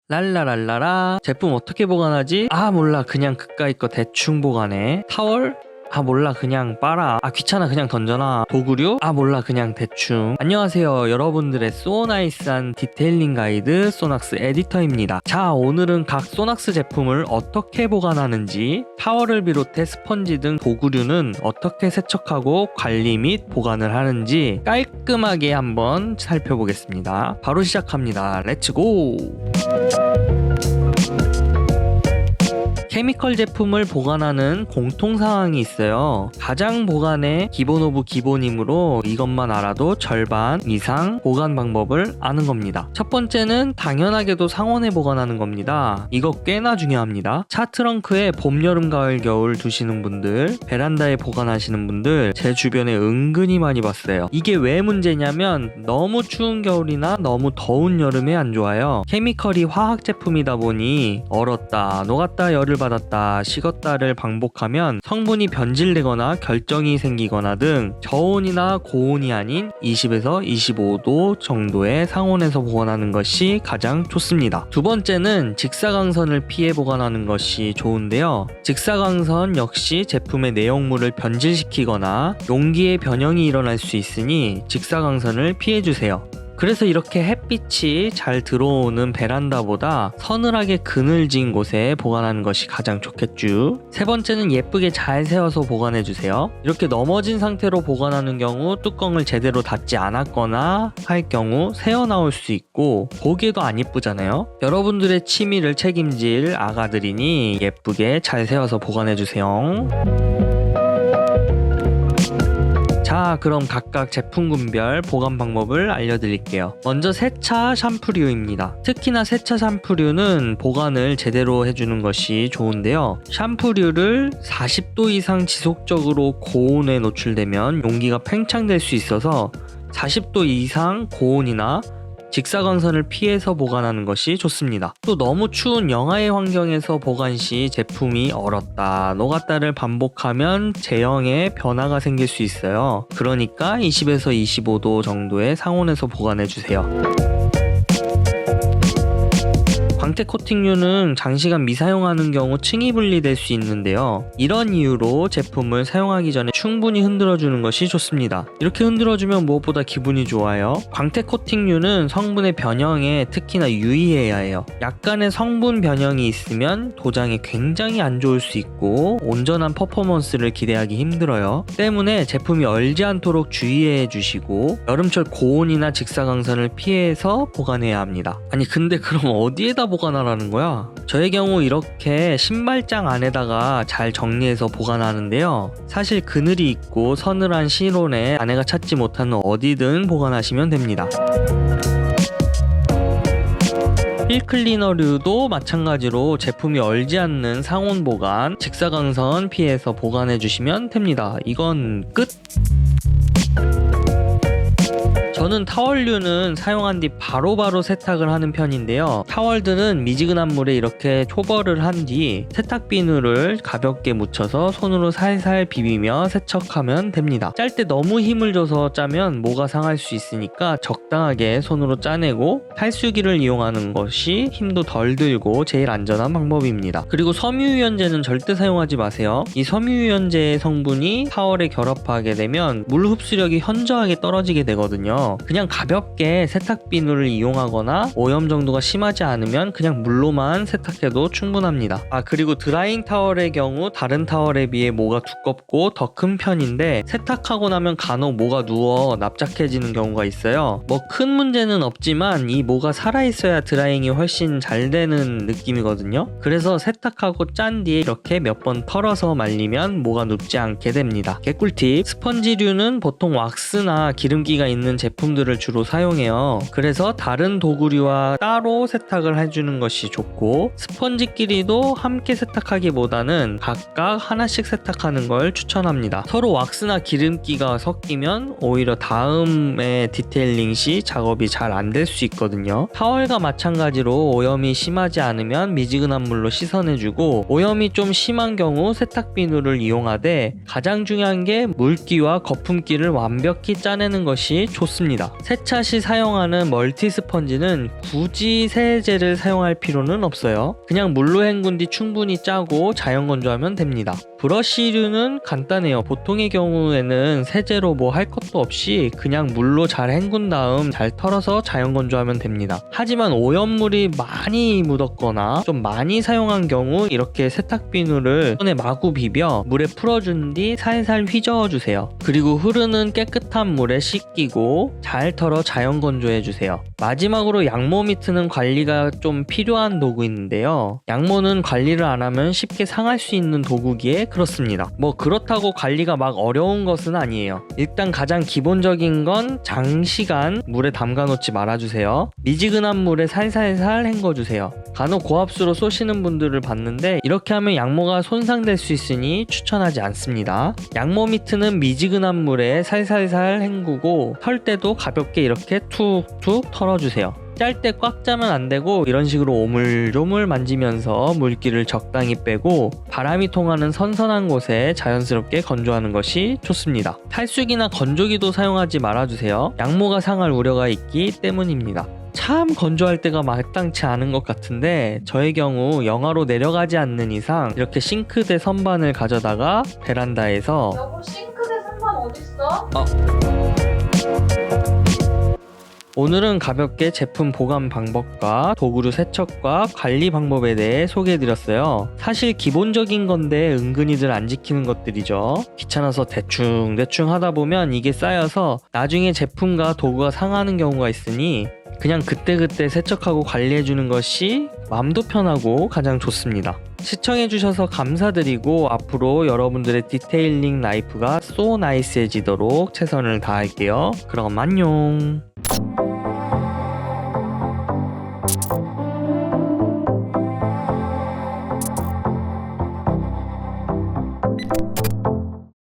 랄라랄라라. 제품 어떻게 보관하지? 아 몰라, 그냥 그까이 거 대충 보관해. 타월? 아 몰라, 그냥 빨아. 아 귀찮아, 그냥 던져놔. 도구류? 아 몰라, 그냥 대충. 안녕하세요, 여러분들의 소나이스한 디테일링 가이드 소낙스 에디터입니다. 자, 오늘은 각 소낙스 제품을 어떻게 보관하는지, 타월을 비롯해 스펀지 등 도구류는 어떻게 세척하고 관리 및 보관을 하는지 깔끔하게 한번 살펴보겠습니다. 바로 시작합니다. 렛츠고! 케미컬 제품을 보관하는 공통사항이 있어요. 가장 보관의 기본 오브 기본이므로 이것만 알아도 절반 이상 보관 방법을 아는 겁니다. 첫 번째는 당연하게도 상온에 보관하는 겁니다. 이거 꽤나 중요합니다. 차 트렁크에 봄, 여름, 가을, 겨울 두시는 분들, 베란다에 보관하시는 분들 제 주변에 은근히 많이 봤어요. 이게 왜 문제냐면 너무 추운 겨울이나 너무 더운 여름에 안 좋아요. 케미컬이 화학 제품이다 보니 얼었다, 녹았다, 열을 받았다, 식었다를 반복하면 성분이 변질되거나 결정이 생기거나 등 저온이나 고온이 아닌 20에서 25도 정도의 상온에서 보관하는 것이 가장 좋습니다. 두 번째는 직사광선을 피해 보관하는 것이 좋은데요. 직사광선 역시 제품의 내용물을 변질시키거나 용기의 변형이 일어날 수 있으니 직사광선을 피해주세요. 그래서 이렇게 햇빛이 잘 들어오는 베란다보다 서늘하게 그늘진 곳에 보관하는 것이 가장 좋겠죠. 세 번째는 예쁘게 잘 세워서 보관해주세요. 이렇게 넘어진 상태로 보관하는 경우 뚜껑을 제대로 닫지 않았거나 할 경우 새어나올 수 있고 보기에도 안 예쁘잖아요. 여러분들의 취미를 책임질 아가들이니 예쁘게 잘 세워서 보관해주세요. 자, 그럼 각각 제품군별 보관 방법을 알려드릴게요. 먼저 세차 샴푸류입니다. 특히나 세차 샴푸류는 보관을 제대로 해주는 것이 좋은데요. 샴푸류를 40도 이상 지속적으로 고온에 노출되면 용기가 팽창될 수 있어서 40도 이상 고온이나 직사광선을 피해서 보관하는 것이 좋습니다. 또 너무 추운 영하의 환경에서 보관 시 제품이 얼었다, 녹았다를 반복하면 제형에 변화가 생길 수 있어요. 그러니까 20에서 25도 정도의 상온에서 보관해주세요. 광택 코팅류는 장시간 미사용하는 경우 층이 분리될 수 있는데요. 이런 이유로 제품을 사용하기 전에 충분히 흔들어주는 것이 좋습니다. 이렇게 흔들어주면 무엇보다 기분이 좋아요. 광택 코팅류는 성분의 변형에 특히나 유의해야 해요. 약간의 성분 변형이 있으면 도장에 굉장히 안 좋을 수 있고 온전한 퍼포먼스를 기대하기 힘들어요. 때문에 제품이 얼지 않도록 주의해 주시고 여름철 고온이나 직사광선을 피해서 보관해야 합니다. 아니 근데 그럼 어디에다 보관하라는 거야? 저의 경우 이렇게 신발장 안에다가 잘 정리해서 보관하는데요. 사실 그늘이 있고 서늘한 실온에 아내가 찾지 못하는 어디든 보관하시면 됩니다. 힐클리너류도 마찬가지로 제품이 얼지 않는 상온 보관, 직사광선 피해서 보관해 주시면 됩니다. 이건 끝! 저는 타월류는 사용한 뒤 바로바로 세탁을 하는 편인데요. 타월들은 미지근한 물에 이렇게 초벌을 한 뒤 세탁 비누를 가볍게 묻혀서 손으로 살살 비비며 세척하면 됩니다. 짤 때 너무 힘을 줘서 짜면 모가 상할 수 있으니까 적당하게 손으로 짜내고 탈수기를 이용하는 것이 힘도 덜 들고 제일 안전한 방법입니다. 그리고 섬유유연제는 절대 사용하지 마세요. 이 섬유유연제의 성분이 타월에 결합하게 되면 물 흡수력이 현저하게 떨어지게 되거든요. 그냥 가볍게 세탁 비누를 이용하거나 오염 정도가 심하지 않으면 그냥 물로만 세탁해도 충분합니다. 그리고 드라잉 타월의 경우 다른 타월에 비해 모가 두껍고 더 큰 편인데 세탁하고 나면 간혹 모가 누워 납작해지는 경우가 있어요. 뭐 큰 문제는 없지만 이 모가 살아있어야 드라잉이 훨씬 잘 되는 느낌이거든요. 그래서 세탁하고 짠 뒤에 이렇게 몇 번 털어서 말리면 모가 눕지 않게 됩니다. 개꿀팁! 스펀지류는 보통 왁스나 기름기가 있는 제품들을 주로 사용해요. 그래서 다른 도구류와 따로 세탁을 해주는 것이 좋고 스펀지끼리도 함께 세탁하기보다는 각각 하나씩 세탁하는 걸 추천합니다. 서로 왁스나 기름기가 섞이면 오히려 다음에 디테일링 시 작업이 잘 안 될 수 있거든요. 타월과 마찬가지로 오염이 심하지 않으면 미지근한 물로 씻어내주고 오염이 좀 심한 경우 세탁 비누를 이용하되 가장 중요한 게 물기와 거품기를 완벽히 짜내는 것이 좋습니다. 좋습니다. 세차 시 사용하는 멀티 스펀지는 굳이 세제를 사용할 필요는 없어요. 그냥 물로 헹군 뒤 충분히 짜고 자연 건조하면 됩니다. 브러쉬류는 간단해요. 보통의 경우에는 세제로 뭐 할 것도 없이 그냥 물로 잘 헹군 다음 잘 털어서 자연 건조하면 됩니다. 하지만 오염물이 많이 묻었거나 좀 많이 사용한 경우 이렇게 세탁 비누를 손에 마구 비벼 물에 풀어준 뒤 살살 휘저어 주세요. 그리고 흐르는 깨끗한 물에 씻기고 잘 털어 자연 건조해 주세요. 마지막으로 양모 미트는 관리가 좀 필요한 도구인데요. 양모는 관리를 안 하면 쉽게 상할 수 있는 도구기에 그렇습니다. 뭐 그렇다고 관리가 막 어려운 것은 아니에요. 일단 가장 기본적인 건 장시간 물에 담가 놓지 말아주세요. 미지근한 물에 살살살 헹궈주세요. 간혹 고압수로 쏘시는 분들을 봤는데 이렇게 하면 양모가 손상될 수 있으니 추천하지 않습니다. 양모 미트는 미지근한 물에 살살살 헹구고 털 때도 가볍게 이렇게 툭툭 털어주세요. 짤 때 꽉 짜면 안 되고 이런 식으로 오물조물 만지면서 물기를 적당히 빼고 바람이 통하는 선선한 곳에 자연스럽게 건조하는 것이 좋습니다. 탈수기나 건조기도 사용하지 말아주세요. 양모가 상할 우려가 있기 때문입니다. 참 건조할 때가 마땅치 않은 것 같은데 저의 경우 영하로 내려가지 않는 이상 이렇게 싱크대 선반을 가져다가 베란다에서 여보, 싱크대 선반 어딨어? 오늘은 가볍게 제품 보관 방법과 도구류 세척과 관리 방법에 대해 소개해드렸어요. 사실 기본적인 건데 은근히들 안 지키는 것들이죠. 귀찮아서 대충 하다 보면 이게 쌓여서 나중에 제품과 도구가 상하는 경우가 있으니 그냥 그때그때 세척하고 관리해주는 것이 마음도 편하고 가장 좋습니다. 시청해주셔서 감사드리고 앞으로 여러분들의 디테일링 라이프가 소 나이스해지도록 최선을 다할게요. 그럼 안녕.